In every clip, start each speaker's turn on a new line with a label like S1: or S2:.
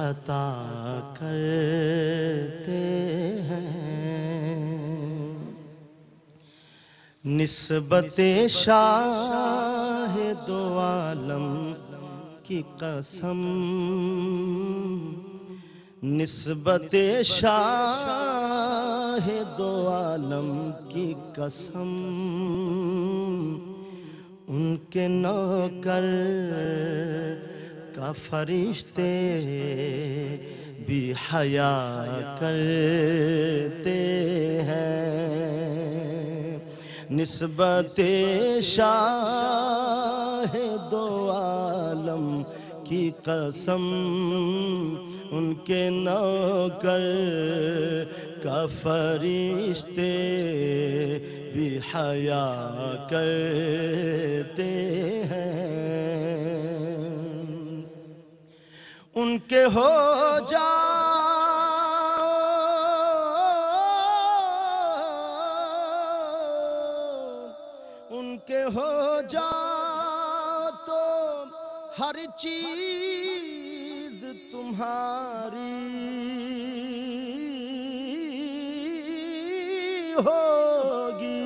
S1: عطا کرتے ہیں نسبت شاہ دو عالم کی قسم نسبت شاہ دو عالم کی قسم ان کے نوکر کا فرشتے بھی حیا کرتے ہیں نسبت شاہ دو عالم کی قسم ان کے نوکر کا فرشتے بھی حیا کرتے ہیں ان کے ہو جاؤ تو ہر چیز تمہاری ہوگی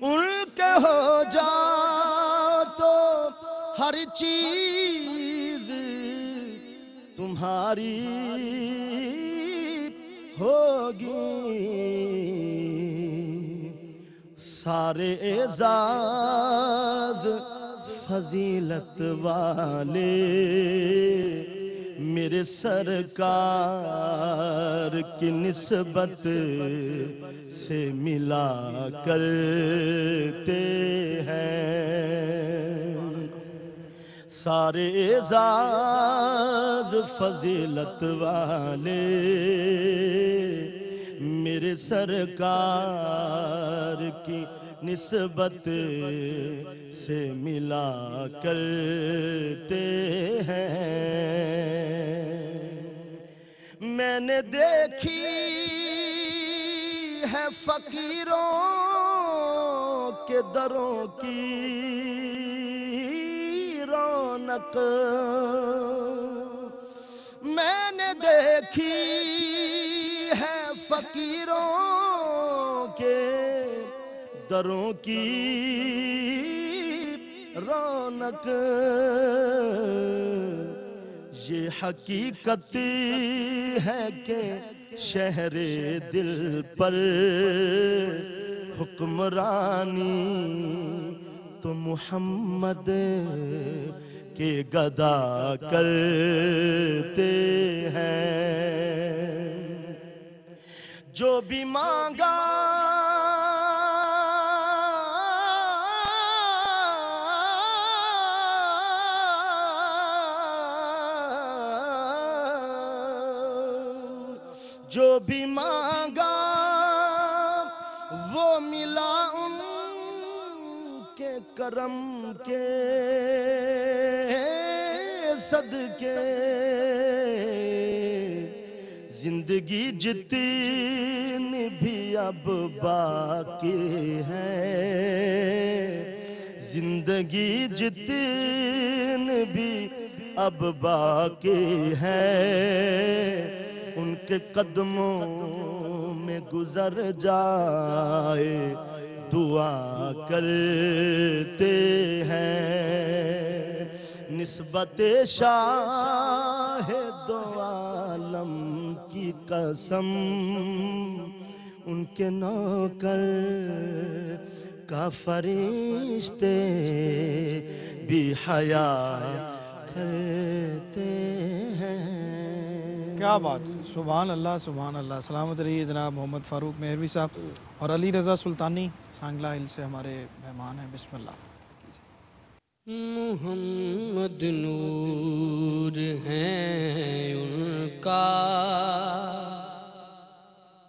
S1: ان کے ہو جاؤ تو ہر چیز تمہاری ہوگی سارے اعزاز فضیلت والے میرے سرکار کی نسبت سے ملا کرتے ہیں سارے اعزاز فضیلت والے میرے سرکار کی نسبت سے ملا کرتے ہیں میں نے دیکھی ہے فقیروں کے دروں کی رونق میں نے دیکھی ہے فقیروں کے دروں کی رونق یہ حقیقت ہے کہ شہر دل پر حکمرانی تو محمد کے گدا کرتے ہیں جو بھی مانگا جو بھی مانگا وہ ملا ان کے کرم کے صدقے زندگی جتنی بھی اب باقی ہے زندگی جتنی بھی اب باقی ہے ان کے قدموں میں گزر جائے دعا کرتے ہیں نسبت شاہ دو عالم کی قسم ان کے نوکر کا فرشتے بھی حیا کرتے ہیں
S2: کیا بات ہے سبحان اللہ سبحان اللہ سلامت رہیے جناب محمد فاروق مہروی صاحب اور علی رضا سلطانی سانگلہ ہل سے ہمارے مہمان ہیں بسم اللہ
S3: محمد نور ہے ان کا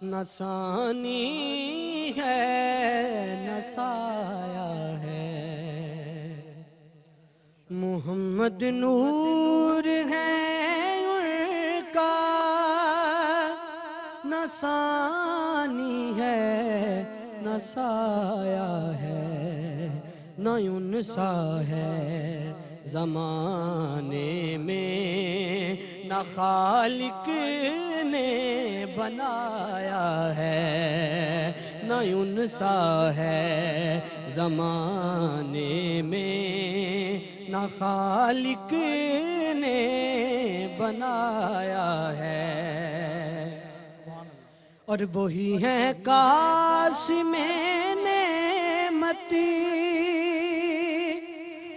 S3: نہ ثانی ہے نہ سایہ ہے محمد نور ہے ان کا نہ ثانی ہے نہ سایہ ہے نہ یونسا ہے زمانے میں نہ خالق نے بنایا ہے، نہ انسا ہے زمانے میں، نہ خالق نے بنایا ہے۔ اور وہی ہے قاسم نعمتی،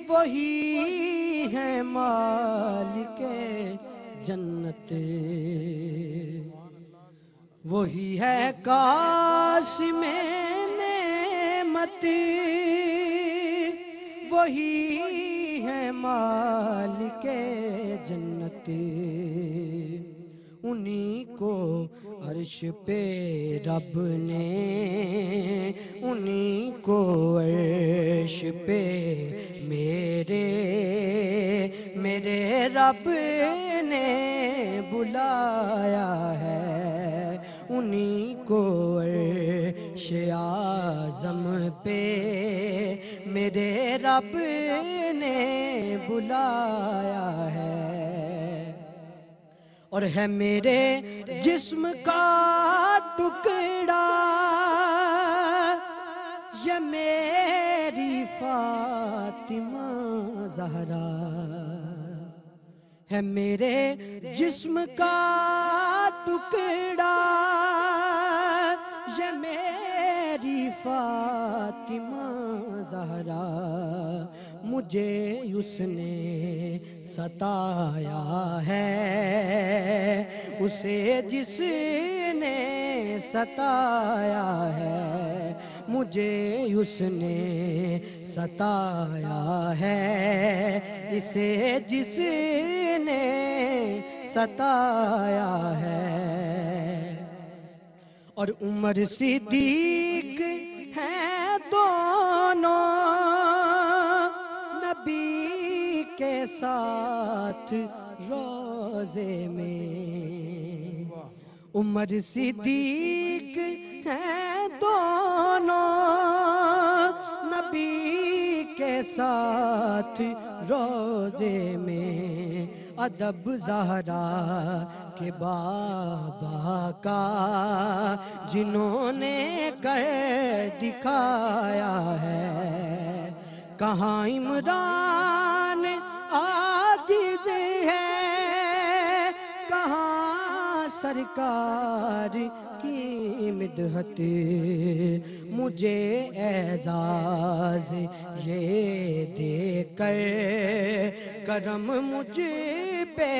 S3: وہی ہے مالک جنت، وہی ہے قاسم نعمتی، وہی ہے مالک جنت، انہی کو عرش پہ رب نے، انہی کو عرش پہ میرے رب نے بلایا ہے، انہی کو عرش اعظم پہ میرے رب نے بلایا ہے۔ اور ہے میرے جسم کا ٹکڑا یہ میری فاطمہ زہرا، ہے میرے جسم کا ٹکڑا یہ میری فاطمہ زہرا، مجھے اس نے ستایا ہے، اسے جس نے ستایا ہے، مجھے اس نے ستایا ہے، اسے جس نے ستایا ہے۔ اور عمر صدیق ہیں دونوں نبی کے ساتھ روزے میں، عمر صدیق ہیں دونوں نبی کے ساتھ روزے میں، ادب زہرا کے بابا کا جنہوں نے کر دکھایا ہے، کہاں عمران عاجز ہے، کہاں سرکار کی مدحت، مجھے اعزاز یہ دے کر کرم مجھ پہ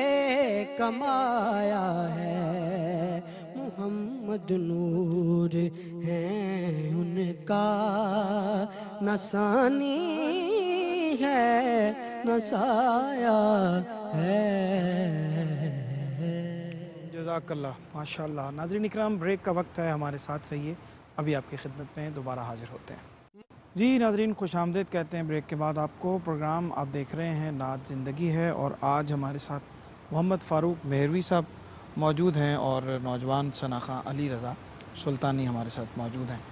S3: کمایا ہے، محمد نور ہے ان کا نہ ثانی ہے نہ سایہ ہے۔
S2: جزاک اللہ، ماشاءاللہ۔ ناظرین اکرام، بریک کا وقت ہے، ہمارے ساتھ رہیے، ابھی آپ کی خدمت میں دوبارہ حاضر ہوتے ہیں۔ جی ناظرین، خوش آمدید کہتے ہیں بریک کے بعد آپ کو۔ پروگرام آپ دیکھ رہے ہیں نعت زندگی ہے، اور آج ہمارے ساتھ محمد فاروق مہروی صاحب موجود ہیں اور نوجوان ثنا خاں علی رضا سلطانی ہمارے ساتھ موجود ہیں۔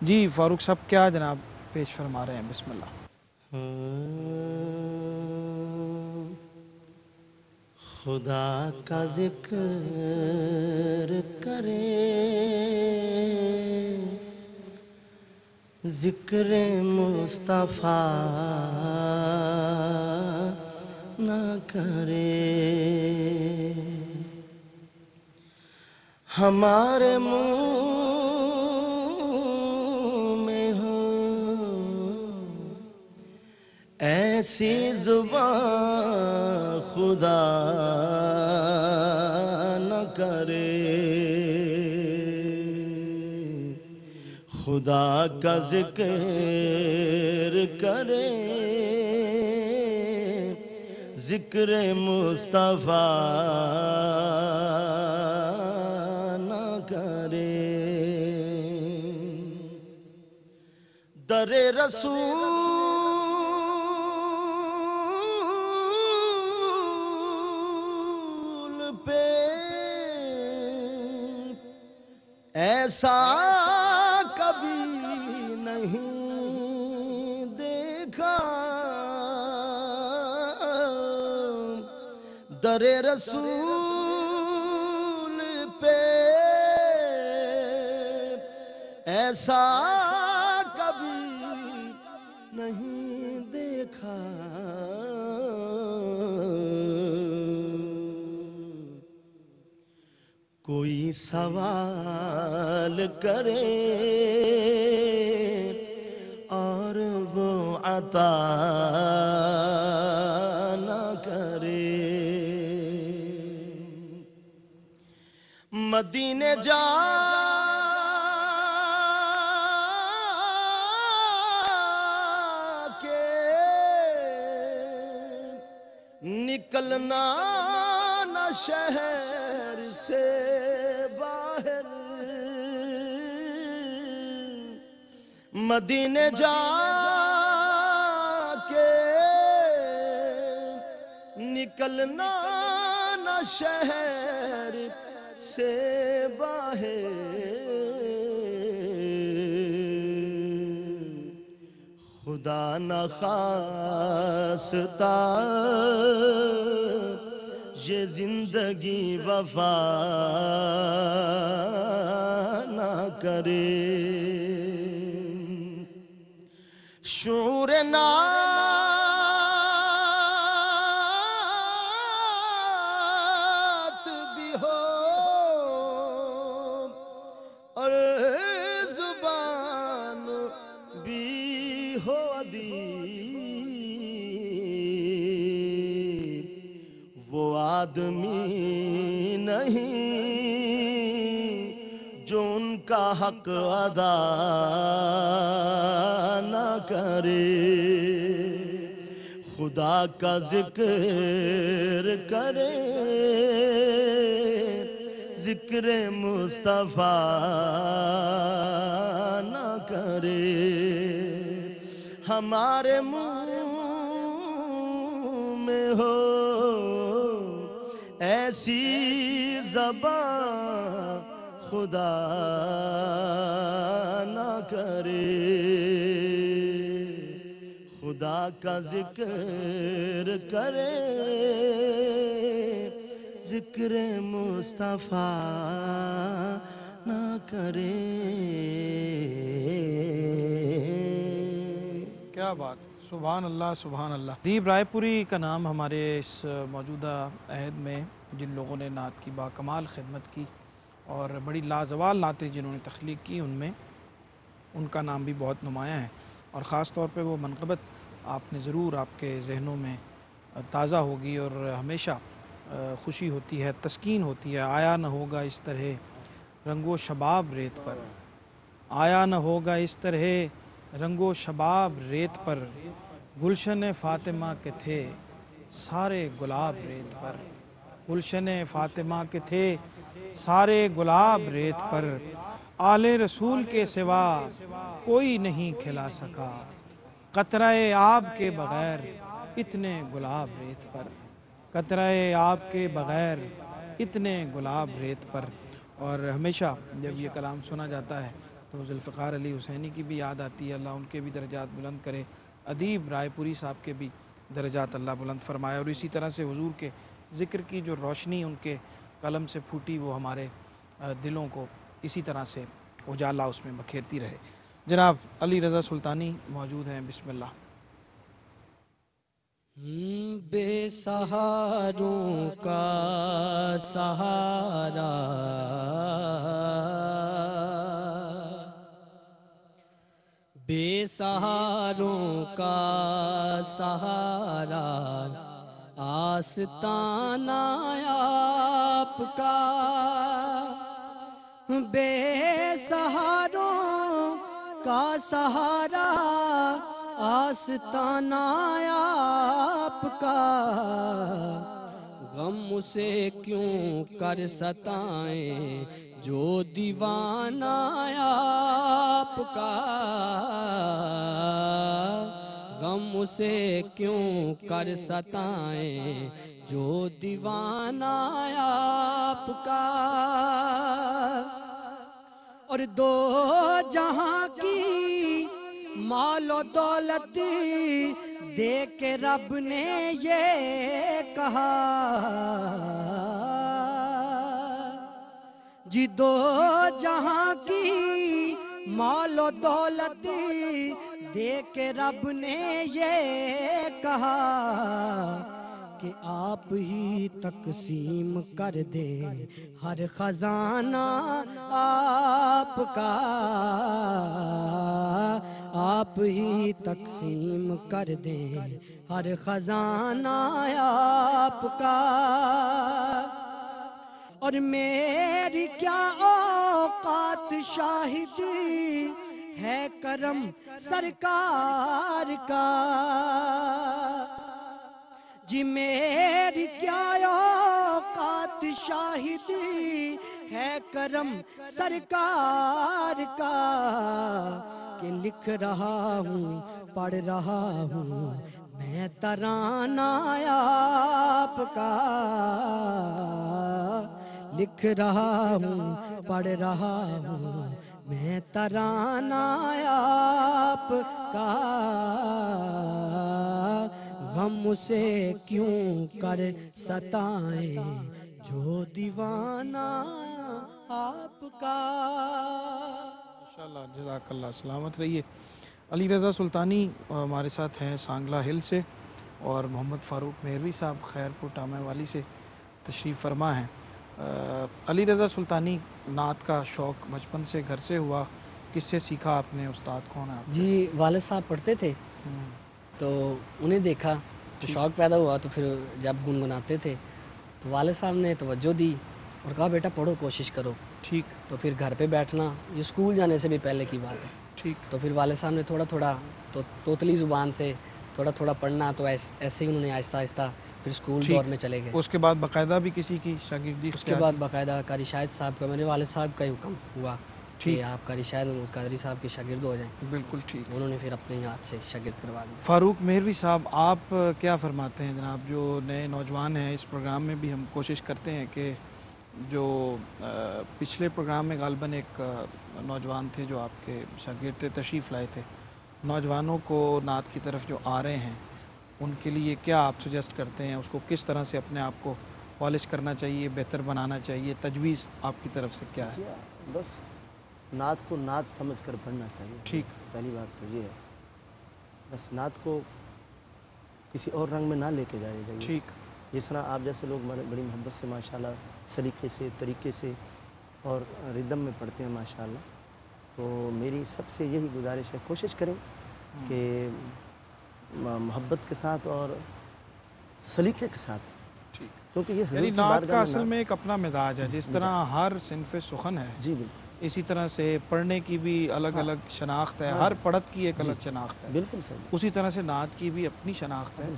S2: جی فاروق صاحب، کیا جناب پیش فرما رہے ہیں؟ بسم اللہ۔
S1: خدا کا ذکر کرے، ذکر مصطفیٰ نہ کرے، ہمارے منہ میں ہو ایسی زبان خدا نہ کرے، خدا کا ذکر کرے، ذکر مصطفیٰ نہ کرے، در رسول پہ ایسا کبھی نہیں دیکھا، در رسول پہ ایسا کبھی نہیں دیکھا، کوئی سوال کرے اور وہ عطا نہ کرے۔ مدینے جا کے نکلنا نہ شہر سے باہر، مدینے جا کے نکلنا نہ شہر سے باہر، خدا نخواستہ یہ زندگی وفا نہ کرے۔ شعور نعت بھی ہو اور زبان بھی ہو ادیب، وہ آدمی نہیں جو ان کا حق ادا نہ کرے۔ خدا کا ذکر کرے، ذکر مصطفیٰ نہ کرے۔ ہمارے منہ میں ہو ایسی زبان خدا نہ کرے۔ خدا کا ذکر کرے، ذکر مصطفیٰ نہ کرے۔
S2: کیا بات، سبحان اللہ سبحان اللہ۔ ادیب رائے پوری کا نام ہمارے اس موجودہ عہد میں جن لوگوں نے نعت کی باکمال خدمت کی اور بڑی لازوال نعتیں جنہوں نے تخلیق کی، ان میں ان کا نام بھی بہت نمایاں ہے، اور خاص طور پہ وہ منقبت آپ نے ضرور آپ کے ذہنوں میں تازہ ہوگی اور ہمیشہ خوشی ہوتی ہے، تسکین ہوتی ہے۔ آیا نہ ہوگا اس طرح رنگ و شباب ریت پر، آیا نہ ہوگا اس طرح رنگ و شباب ریت پر، گلشن فاطمہ کے تھے سارے گلاب ریت پر، گلشن فاطمہ کے تھے سارے گلاب ریت پر، آل رسول کے سوا کوئی نہیں کھلا سکا، قطرہ آب کے بغیر اتنے گلاب ریت پر، قطرہ آب کے بغیر اتنے گلاب ریت پر۔ اور ہمیشہ جب یہ کلام سنا جاتا ہے تو ذوالفقار علی حسینی کی بھی یاد آتی ہے، اللہ ان کے بھی درجات بلند کرے، ادیب رائے پوری صاحب کے بھی درجات اللہ بلند فرمائے، اور اسی طرح سے حضور کے ذکر کی جو روشنی ان کے قلم سے پھوٹی وہ ہمارے دلوں کو اسی طرح سے اجالا اس میں بکھیرتی رہے۔ جناب علی رضا سلطانی موجود ہیں، بسم اللہ۔
S3: بے سہاروں کا سہارا، بے سہاروں کا سہارا، آستانہ آپ کا، بے سہاروں کا سہارا، آستانہ آپ کا، غم اسے کیوں کر ستائیں جو دیوانہ آپ کا، غم اسے کیوں کر ستائیں جو دیوانہ آپ کا، اور دو جہاں کی مال و دولت دے کے رب نے یہ کہا، جی دو جہاں کی مال و دولت دے کے رب نے یہ کہا کہ آپ ہی تقسیم کر دیں ہر خزانہ آپ کا، آپ ہی تقسیم کر دیں ہر خزانہ آپ کا۔ اور میری کیا اوقات شاہدی ہے کرم سرکار کا، جی میری کیا اوقات شاہدی ہے کرم سرکار کا، کہ لکھ رہا ہوں پڑھ رہا ہوں میں ترانہ آپ کا، لکھ رہا ہوں پڑھ رہا ہوں میں ترانہ آپ کا، غم اسے کیوں کر ستائیں جو دیوانہ آپ کا۔
S2: ماشاءاللہ، جزاک اللہ، سلامت رہیے۔ علی رضا سلطانی ہمارے ساتھ ہیں سانگلہ ہل سے، اور محمد فاروق مہروی صاحب خیرپور ٹامہ والی سے تشریف فرما ہیں۔ علی رضا سلطانی، نعت کا شوق بچپن سے گھر سے ہوا، کس سے سیکھا آپ نے؟ استاد کون ہے آپ کے؟
S4: جی والد صاحب پڑھتے تھے تو انہیں دیکھا تو شوق پیدا ہوا، تو پھر جب گنگناتے تھے تو والد صاحب نے توجہ دی اور کہا بیٹا پڑھو، کوشش کرو۔
S2: ٹھیک
S4: تو پھر گھر پہ بیٹھنا، یہ اسکول جانے سے بھی پہلے کی بات ہے،
S2: ٹھیک
S4: تو پھر والد صاحب نے تھوڑا تھوڑا تو توتلی زبان سے تھوڑا تھوڑا پڑھنا، تو ایسے ہی انہوں نے آہستہ آہستہ پھر اسکول
S2: ٹھیک۔
S4: دور میں چلے گئے۔
S2: اس کے بعد باقاعدہ بھی کسی کی شاگردی
S4: اس کے
S2: اختیار
S4: بعد
S2: کی؟
S4: باقاعدہ قاری شاہد صاحب کا، میرے والد صاحب کا ہی حکم ہوا
S2: ٹھیک۔
S4: کہ آپ قاری شاہد محمود قادری صاحب کے شاگرد ہو جائیں،
S2: بالکل ٹھیک۔
S4: انہوں نے پھر اپنے ہاتھ سے شاگرد کروا دی۔
S2: فاروق مہروی صاحب، آپ کیا فرماتے ہیں جناب؟ جو نئے نوجوان ہیں، اس پروگرام میں بھی ہم کوشش کرتے ہیں کہ جو پچھلے پروگرام میں غالباً ایک نوجوان تھے جو آپ کے شاگرد تھے، تشریف لائے تھے، نوجوانوں کو نعت کی طرف جو آ رہے ہیں ان کے لیے کیا آپ سجیسٹ کرتے ہیں؟ اس کو کس طرح سے اپنے آپ کو پالش کرنا چاہیے، بہتر بنانا چاہیے؟ تجویز آپ کی طرف سے کیا ہے؟
S1: بس نعت کو نعت سمجھ کر پڑھنا چاہیے۔
S2: ٹھیک۔
S1: پہلی بات تو یہ ہے، بس نعت کو کسی اور رنگ میں نہ لے کے جایا جائیے۔
S2: ٹھیک۔
S1: جس طرح آپ جیسے لوگ بڑی محبت سے ماشاءاللہ سلیقے سے، طریقے سے اور ردم میں پڑھتے ہیں ماشاءاللہ، تو میری سب سے یہی گزارش ہے، کوشش کریں کہ محبت کے ساتھ اور سلیقے کے ساتھ،
S2: ٹھیک۔
S1: کیونکہ یہ
S2: یعنی
S1: حضور کی
S2: نعت
S1: بارگاہ
S2: کا
S1: میں
S2: اصل میں ایک اپنا مزاج ہے، جس طرح ہر صنف سخن ہے،
S1: جی بالکل،
S2: اسی طرح سے پڑھنے کی بھی الگ الگ شناخت ہے، ہر پڑھت کی ایک الگ شناخت ہے،
S1: بالکل صحیح،
S2: اسی طرح سے نعت کی بھی اپنی شناخت ہے،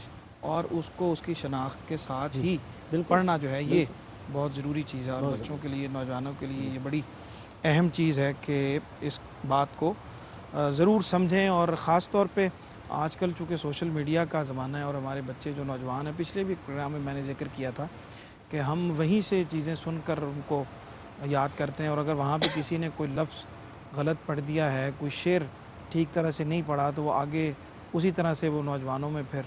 S2: اور اس کو اس کی شناخت کے ساتھ ہی
S1: بالکل
S2: پڑھنا جو ہے یہ بہت ضروری چیز ہے، اور بچوں کے لیے، نوجوانوں کے لیے یہ بڑی اہم چیز ہے کہ اس بات کو ضرور سمجھیں۔ اور خاص طور پہ آج کل چونکہ سوشل میڈیا کا زمانہ ہے، اور ہمارے بچے جو نوجوان ہیں، پچھلے بھی پروگرام میں نے ذکر کیا تھا کہ ہم وہیں سے چیزیں سن کر ان کو یاد کرتے ہیں، اور اگر وہاں پہ کسی نے کوئی لفظ غلط پڑھ دیا ہے، کوئی شعر ٹھیک طرح سے نہیں پڑھا، تو وہ آگے اسی طرح سے وہ نوجوانوں میں پھر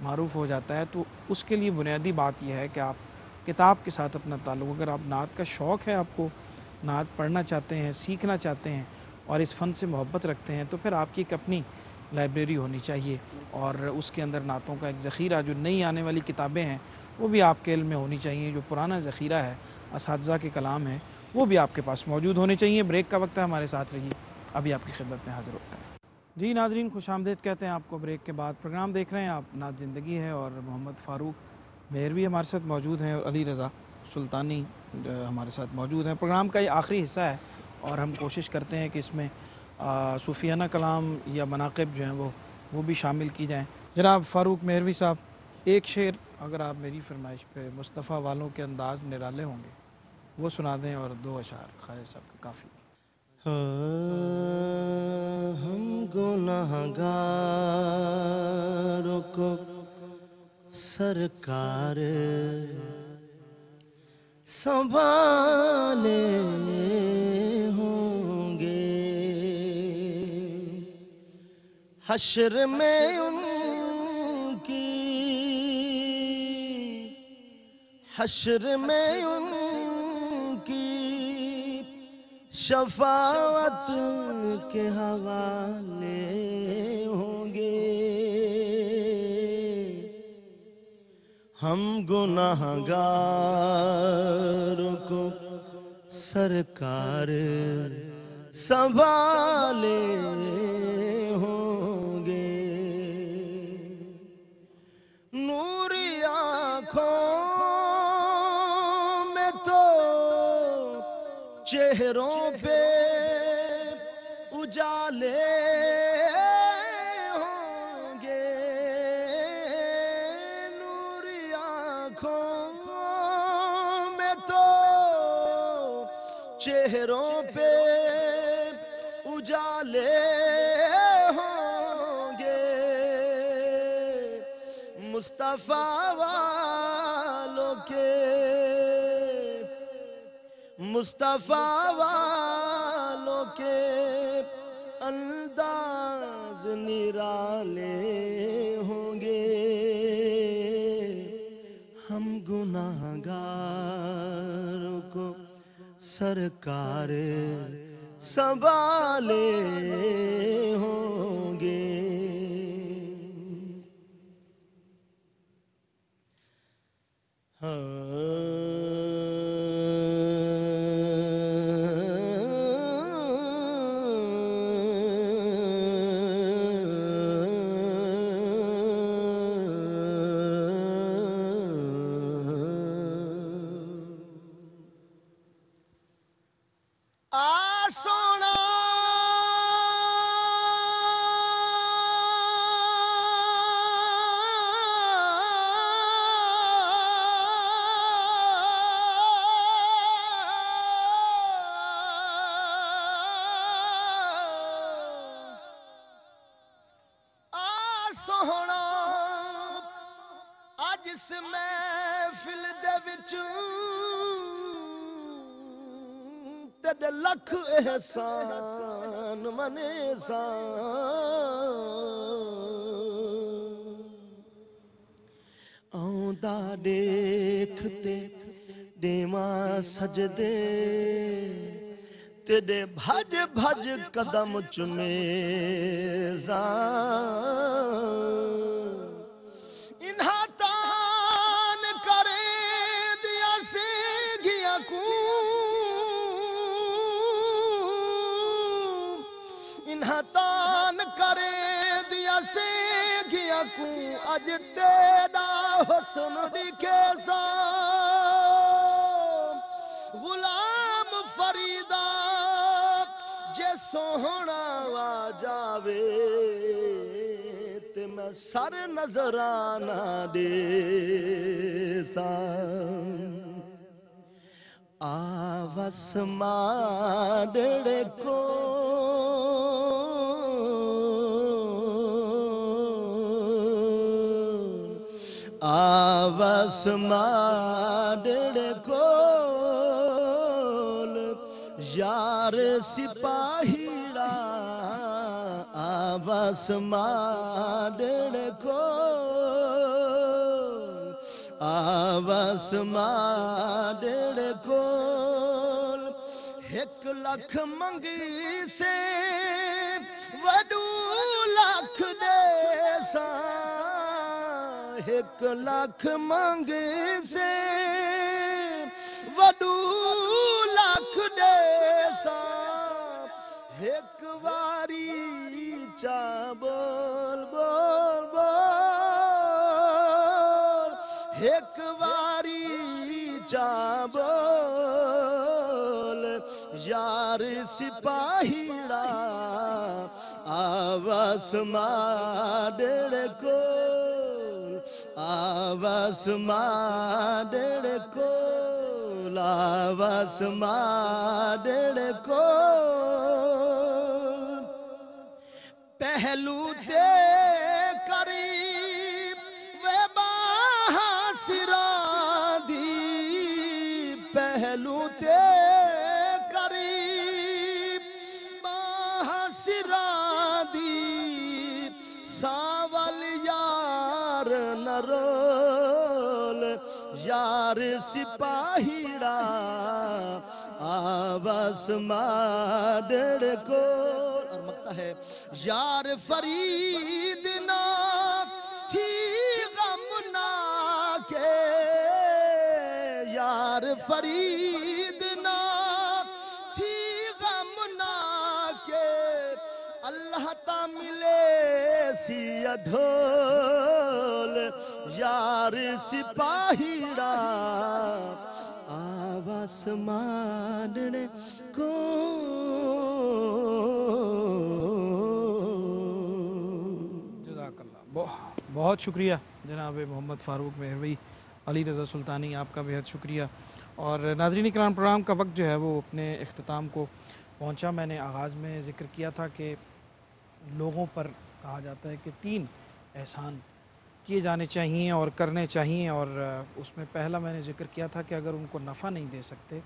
S2: معروف ہو جاتا ہے۔ تو اس کے لیے بنیادی بات یہ ہے کہ آپ کتاب کے ساتھ اپنا تعلق، اگر آپ نعت کا شوق ہے، آپ کو نعت پڑھنا چاہتے ہیں، سیکھنا چاہتے ہیں، اور اس فن سے محبت رکھتے ہیں، تو پھر آپ کی ایک اپنی لائبریری ہونی چاہیے، اور اس کے اندر نعتوں کا ایک ذخیرہ، جو نئی آنے والی کتابیں ہیں وہ بھی آپ کے علم میں ہونی چاہیے، جو پرانا ذخیرہ ہے، اساتذہ کے کلام ہے، وہ بھی آپ کے پاس موجود ہونے چاہیے۔ بریک کا وقت ہے، ہمارے ساتھ رہیے، ابھی آپ کی خدمت میں حاضر ہوتا ہے۔ جی ناظرین، خوش آمدید کہتے ہیں آپ کو بریک کے بعد۔ پروگرام دیکھ رہے ہیں آپ، نعت زندگی ہے، اور محمد فاروق مہروی ہمارے ساتھ موجود ہیں، اور علی رضا سلطانی ہمارے ساتھ موجود ہیں۔ پروگرام کا یہ آخری حصہ ہے، اور ہم کوشش کرتے ہیں کہ اس میں صوفیانہ کلام یا مناقب جو ہیں وہ بھی شامل کی جائیں۔ جناب فاروق مہروی صاحب، ایک شعر اگر آپ میری فرمائش پہ، مصطفیٰ والوں کے انداز نرالے ہوں گے، وہ سنا دیں، اور 2 اشعار خالد صاحب کا کافی۔
S1: ہم گناہگاروں کو سرکار سنبھالے ہوں گے، حشر میں ان کی، حشر میں ان کی شفاعت کے حوالے ہوں گے ہم گناہگاروں کو سرکار سنبھالے ہوں گے نوری آنکھوں میں تو چہروں پہ اجالے ہوں گے نوری آنکھوں میں تو چہروں پہ اجالے ہوں گے مصطفیٰ والوں کے مصطفیٰ والوں کے انداز نرالے ہوں گے ہم گناہگاروں کو سرکار سنبھالے ہوں گے سونا سونا اج اس محفل دے وچ تیرے لکھ احسان منے آؤندا دیکھتے دیواں سجدے تیرے بھج بھج قدم چمے انہاں تان کرے دیا سے گیا کو انہاں تان کرے دیا سے گیا کو اج تیرا حسن دکھے سا غلام فریدہ جے سوہنا وا جاوے تے میں سر نظرانہ دے سا آوس ماڈڑے کو آواز ماڈڑے کول یار سپاہیڑا آواز ماڈڑے کول آواز ماڈڑے کول 1 لکھ منگی سے وڈو لکھ دے سا 1 لکھ منگ سے وڈو لکھ دے سا 1 واری چا بول بول بول 1 واری چا بول یار سپاہیڑا آواز ماڈڑے کو آواز ماڈڑے کول آواز ماڈڑے کول پہلو دے قریب وے باہا سران دی پہلو دے قریب باہا سران دی ساول یار نرول یار
S3: یار سپاہیڑا آواز مادڑ کو، اور مقطع ہے یار فرید نا تھی غم نا کے، یار فرید نا تھی غم نا کے، اللہ تا ملے سی ڈھول یار سپاہیڑا آواز ماننے کو۔
S2: جزاک اللہ، بہت شکریہ جناب محمد فاروق مہروی، علی رضا سلطانی، آپ کا بہت شکریہ۔ اور ناظرین اکرام، پروگرام کا وقت جو ہے وہ اپنے اختتام کو پہنچا۔ میں نے آغاز میں ذکر کیا تھا کہ لوگوں پر کہا جاتا ہے کہ 3 احسان کیے جانے چاہیے اور کرنے چاہیے، اور اس میں پہلا میں نے ذکر کیا تھا کہ اگر ان کو نفع نہیں دے سکتے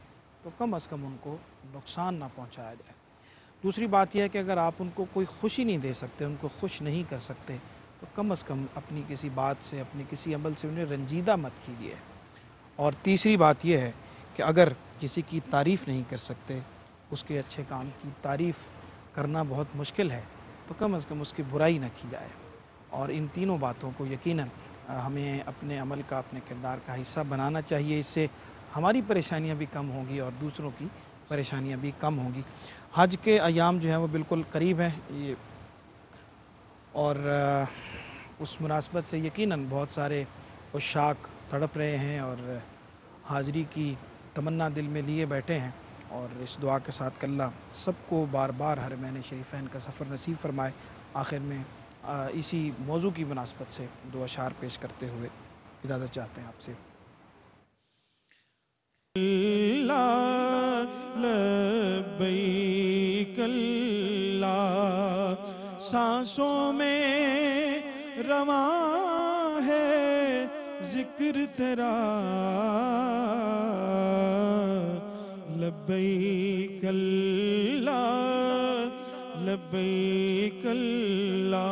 S2: تو کم از کم ان کو نقصان نہ پہنچایا جائے۔ دوسری بات یہ ہے کہ اگر آپ ان کو کوئی خوشی نہیں دے سکتے، ان کو خوش نہیں کر سکتے، تو کم از کم اپنی کسی بات سے، اپنی کسی عمل سے انہیں رنجیدہ مت کیجیے۔ اور تیسری بات یہ ہے کہ اگر کسی کی تعریف نہیں کر سکتے، اس کے اچھے کام کی تعریف کرنا بہت مشکل ہے، تو کم از کم اس کی برائی نہ کی جائے۔ اور ان تینوں باتوں کو یقیناً ہمیں اپنے عمل کا، اپنے کردار کا حصہ بنانا چاہیے۔ اس سے ہماری پریشانیاں بھی کم ہوں گی اور دوسروں کی پریشانیاں بھی کم ہوں گی۔ حج کے ایام جو ہیں وہ بالکل قریب ہیں یہ، اور اس مناسبت سے یقیناً بہت سارے عشاق تڑپ رہے ہیں اور حاضری کی تمنا دل میں لیے بیٹھے ہیں، اور اس دعا کے ساتھ کہ اللہ سب کو بار بار حرمین شریفین کا سفر نصیب فرمائے۔ آخر میں اسی موضوع کی مناسبت سے 2 اشعار پیش کرتے ہوئے اجازت چاہتے ہیں آپ سے۔
S5: اللہ لبیک اللہ، سانسوں میں رواں ہے ذکر تیرا، لبیک اللہ لبیک اللہ۔